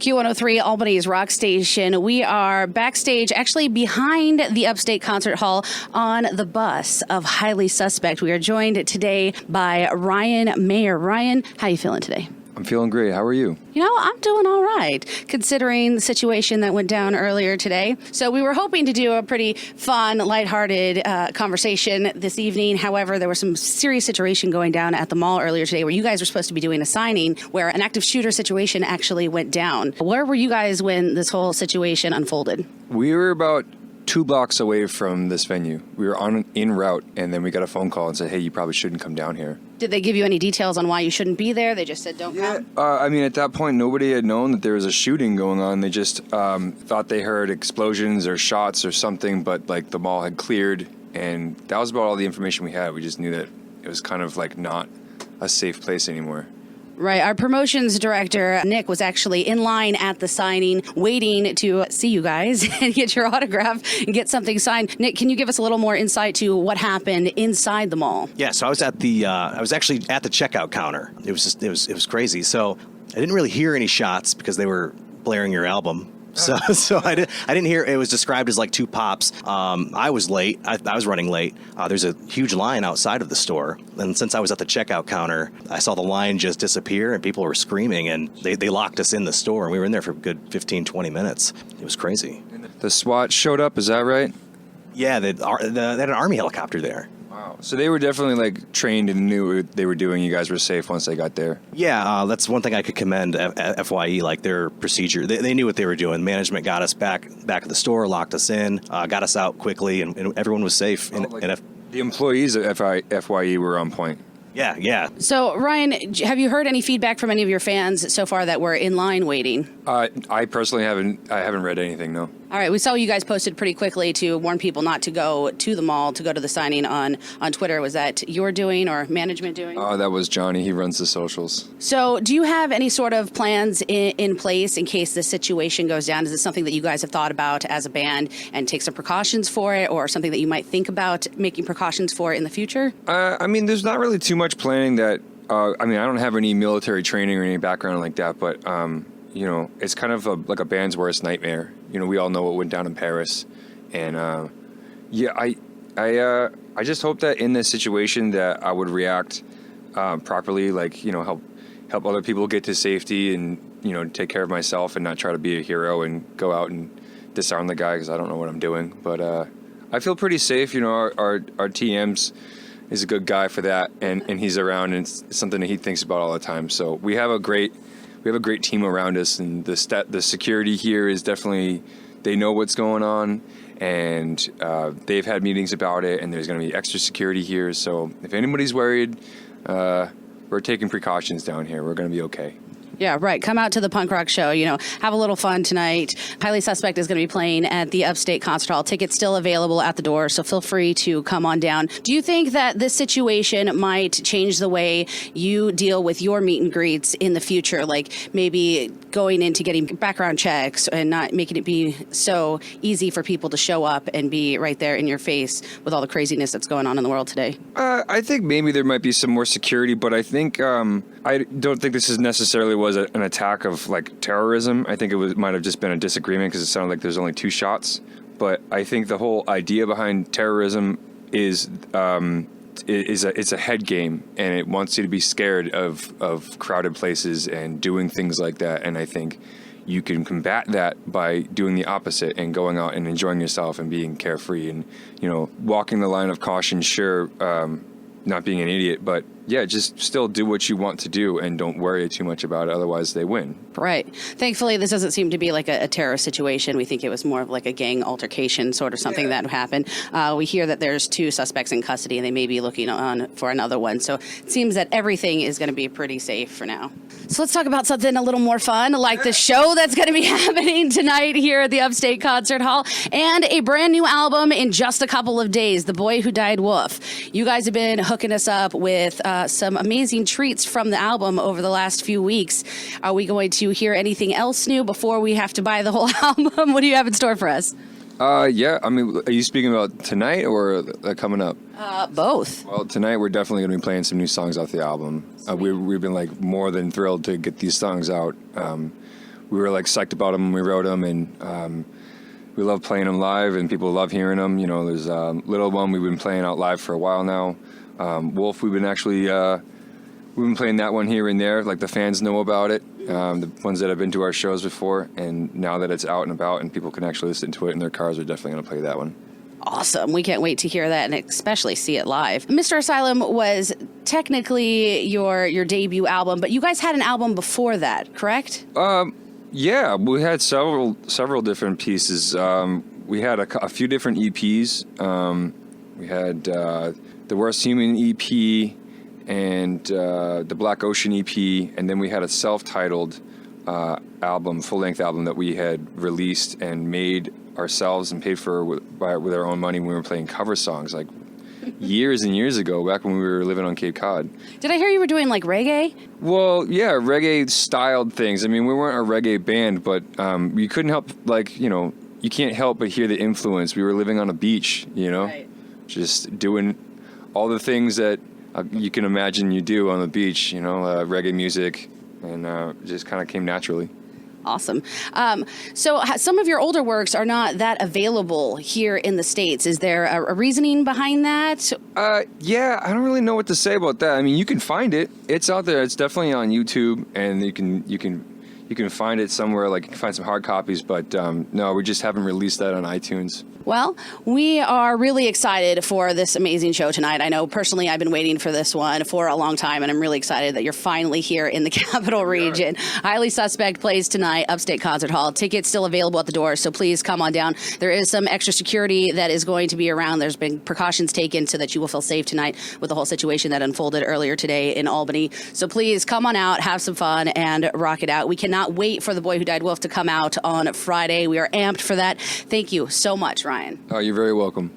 Q103, Albany's rock station. We are backstage, actually behind the Upstate Concert Hall on the bus of Highly Suspect. We are joined today by Ryan Mayer. Ryan, how are you feeling today? I'm feeling great. How are you? You know, I'm doing all right, considering the situation that went down earlier today. So we were hoping to do a pretty fun, lighthearted conversation this evening. However, there was some serious situation going down at the mall earlier today where you guys were supposed to be doing a signing where an active shooter situation actually went down. Where were you guys when this whole situation unfolded? We were about 2 blocks away from this venue. We were en route, and then we got a phone call and said, hey, you probably shouldn't come down here. Did they give you any details on why you shouldn't be there? They just said don't come? I mean, at that point, nobody had known that there was a shooting going on. They just thought they heard explosions or shots or something, but like the mall had cleared, and that was about all the information we had. We just knew that it was kind of like not a safe place anymore. Right. Our promotions director, Nick, was actually in line at the signing, waiting to see you guys and get your autograph and get something signed. Nick, can you give us a little more insight to what happened inside the mall? Yeah, so I was at the I was actually at the checkout counter. It was crazy. So I didn't really hear any shots because they were blaring your album. So I didn't hear. It was described as like 2 pops. I was late. I was running late. There's a huge line outside of the store, and since I was at the checkout counter, I saw the line just disappear, and people were screaming, and they locked us in the store, and we were in there for a good 15, 20 minutes. It was crazy. The SWAT showed up. Is that right? Yeah, they had an Army helicopter there. Wow. So they were definitely like trained and knew what they were doing. You guys were safe once they got there. Yeah, that's one thing I could commend FYE, like their procedure. They knew what they were doing. Management got us back at the store, locked us in, got us out quickly, and everyone was safe. The employees at FYE were on point. Yeah. So, Ryan, have you heard any feedback from any of your fans so far that were in line waiting? I personally haven't read anything, no. All right, we saw you guys posted pretty quickly to warn people not to go to the mall, to go to the signing on Twitter. Was that your doing or management doing? That was Johnny. He runs the socials. So do you have any sort of plans in place in case this situation goes down? Is this something that you guys have thought about as a band and take some precautions for it, or something that you might think about making precautions for in the future? I mean, there's not really too much planning that, I don't have any military training or any background like that, but, it's kind of like a band's worst nightmare. We all know what went down in Paris. And, I just hope that in this situation that I would react properly, like, help other people get to safety and, take care of myself and not try to be a hero and go out and disarm the guy because I don't know what I'm doing. But I feel pretty safe. Our TM's is a good guy for that, and he's around, and it's something that he thinks about all the time. So we have a great team around us, and the security here is definitely, they know what's going on, and they've had meetings about it, and there's going to be extra security here. So if anybody's worried, we're taking precautions down here. We're going to be okay. Yeah, right. Come out to the punk rock show, have a little fun tonight. Highly Suspect is going to be playing at the Upstate Concert Hall. Tickets still available at the door, so feel free to come on down. Do you think that this situation might change the way you deal with your meet and greets in the future? Like maybe going into getting background checks and not making it be so easy for people to show up and be right there in your face with all the craziness that's going on in the world today? I think maybe there might be some more security, but I think I don't think this is necessarily was an attack of like terrorism. I think it might have just been a disagreement because it sounded like there's only 2 shots. But I think the whole idea behind terrorism is it's a head game, and it wants you to be scared of crowded places and doing things like that. And I think you can combat that by doing the opposite and going out and enjoying yourself and being carefree and walking the line of caution. Sure, not being an idiot, but yeah, just still do what you want to do and don't worry too much about it. Otherwise, they win. Right. Thankfully, this doesn't seem to be like a terrorist situation. We think it was more of like a gang altercation sort of something that happened. We hear that there's 2 suspects in custody, and they may be looking on for another one. So it seems that everything is going to be pretty safe for now. So let's talk about something a little more fun, like the show that's going to be happening tonight here at the Upstate Concert Hall, and a brand new album in just a couple of days, The Boy Who Died Wolf. You guys have been hooking us up with some amazing treats from the album over the last few weeks. Are we going to hear anything else new before we have to buy the whole album? What do you have in store for us? Yeah, I mean, are you speaking about tonight or coming up? Both. Well, tonight we're definitely going to be playing some new songs off the album. We've been like more than thrilled to get these songs out. we were like psyched about them when we wrote them, and we love playing them live, and people love hearing them. You know, there's Little One we've been playing out live for a while now. Wolf, we've been playing that one here and there. Like, the fans know about it, the ones that have been to our shows before, and now that it's out and about and people can actually listen to it in their cars, we're definitely going to play that one. Awesome. We can't wait to hear that and especially see it live. Mr. Asylum was technically your debut album, but you guys had an album before that, correct? Yeah, we had several different pieces. We had a few different EPs. We had the Worst Human EP and the Black Ocean EP, and then we had a self-titled album, full-length album that we had released and made ourselves and paid for with our own money when we were playing cover songs, like years and years ago, back when we were living on Cape Cod. Did I hear you were doing like reggae? Well, yeah, reggae-styled things. I mean, we weren't a reggae band, but you couldn't help, like, you know, you can't help but hear the influence. We were living on a beach, you know, Right. Just doing all the things that you can imagine you do on the beach, you know, reggae music, and just kind of came naturally. Awesome. So some of your older works are not that available here in the States. Is there a reasoning behind that? Yeah, I don't really know what to say about that. I mean, you can find it. It's out there. It's definitely on YouTube, and you can find it somewhere. Like, you can find some hard copies, but no, we just haven't released that on iTunes. Well, we are really excited for this amazing show tonight. I know personally I've been waiting for this one for a long time, and I'm really excited that you're finally here in the Capital Region. Highly Suspect plays tonight, Upstate Concert Hall. Tickets still available at the door, so please come on down. There is some extra security that is going to be around. There's been precautions taken so that you will feel safe tonight with the whole situation that unfolded earlier today in Albany. So please come on out, have some fun, and rock it out. We cannot wait for The Boy Who Died Wolf to come out on Friday. We are amped for that. Thank you so much, Ryan. Oh, you're very welcome.